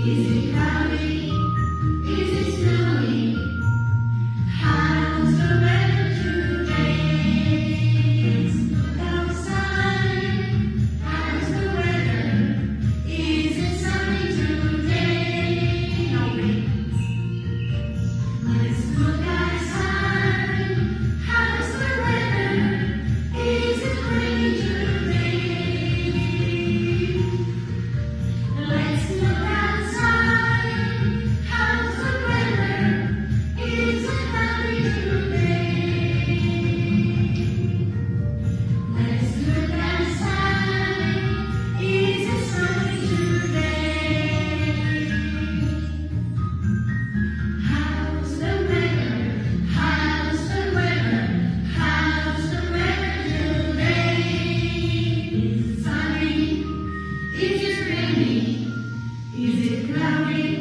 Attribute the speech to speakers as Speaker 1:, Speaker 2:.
Speaker 1: Is it cloudy? Is it snowing? How's the weather today? Let's look outside. How's the weather? Is it sunny today? No rain. Let's look outside. How's the weather? Is it rainy today? Let's look outside. How's the weather? Is it cloudy today? Let's look outside. Is it sunny today? How's the weather? How's the weather? How's the weather today? Is it sunny? Is it rainy? Is it cloudy?